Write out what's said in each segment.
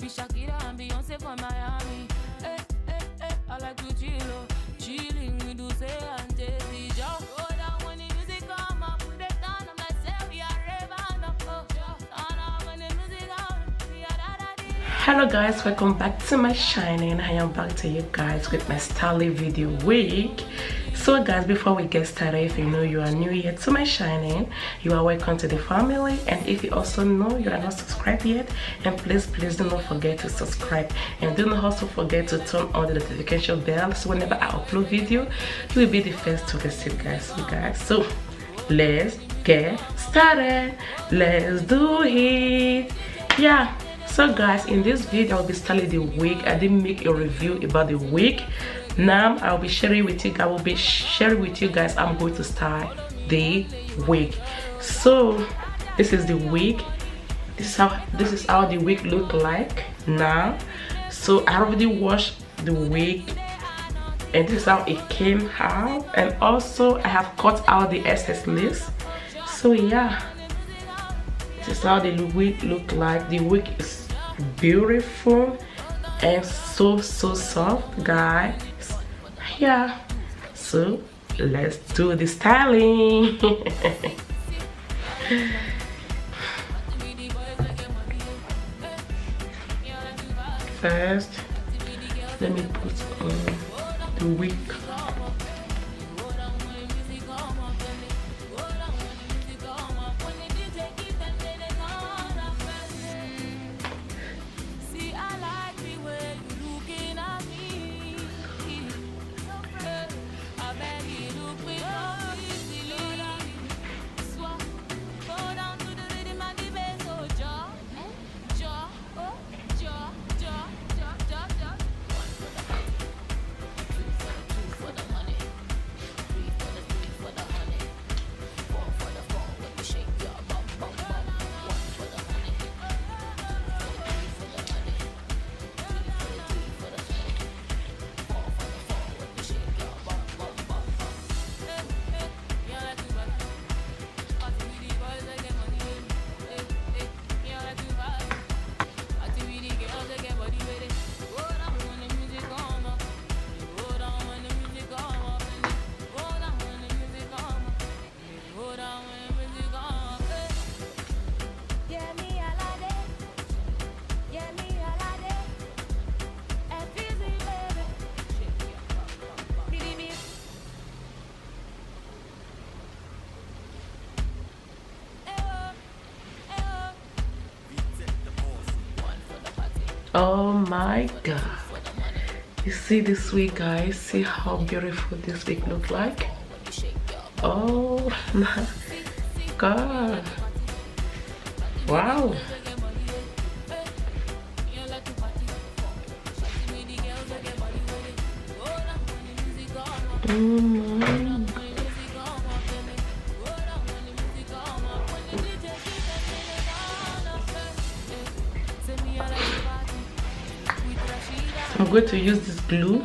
Shakira and Beyonce from Miami. I like to chill, chilling with Uze and Jay-Z. Just go down when the music come up, put it down, I'm like, say we are raving up. Turn on when the music come, we are da-da-dee. Hello guys, welcome back to my shining. I am back to you guys with my styling video week. So guys, before we get started, if you know you are new here to my shining, you are welcome to the family. And if you also know you are not subscribed yet, and please do not forget to subscribe, and do not also forget to turn on the notification bell, so whenever I upload video you will be the first to receive guys. So let's get started. Let's do it. Yeah. So guys, in this video I'll be styling the wig. I didn't make a review about the wig. Now I'll be sharing with you guys. I'm going to style the wig. So this is the wig. This is how the wig look like now. So I already washed the wig, and this is how it came out. And also I have cut out the excess lace. So yeah, this is how the wig look like. The wig is beautiful and so soft, guys. Yeah, so let's do the styling. First, let me put on the wig. Oh my god, you see this wig, guys? See how beautiful this wig look like? Oh my god, wow. Oh my god. I'm going to use this glue.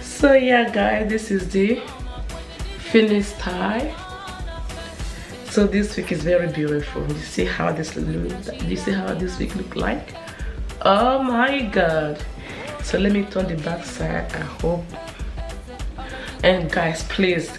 So yeah guys, this is the finished style. So this wig is very beautiful. You see how this look? You see how this wig look like? Oh my god. So let me turn the back side. I hope. And guys, please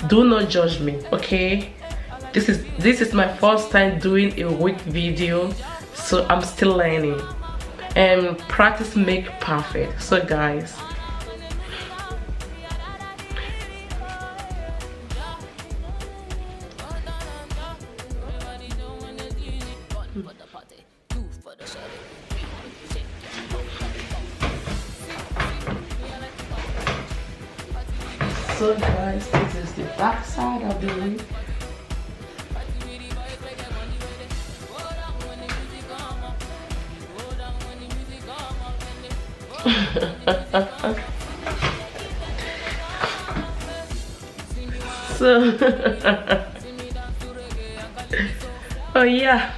do not judge me, okay? This is my first time doing a wig video, so I'm still learning. And practice make perfect. So guys, this is the back side of the wig. So oh yeah,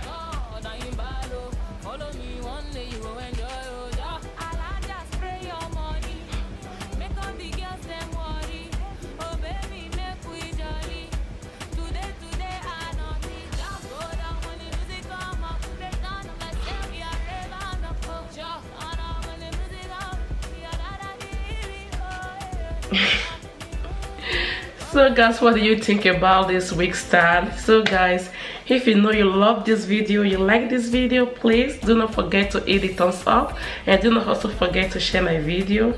so guys, what do you think about this wig style? So guys, if you know you love this video, you like this video, please do not forget to hit the thumbs up, and do not also forget to share my video.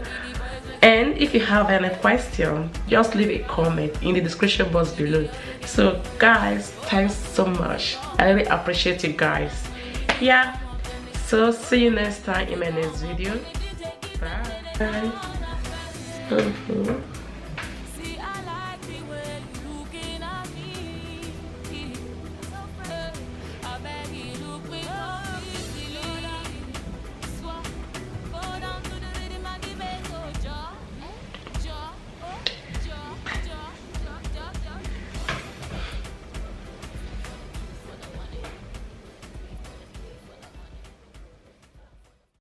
And if you have any question, just leave a comment in the description box below. So guys, thanks so much. I really appreciate you guys. Yeah, so see you next time in my next video. Bye.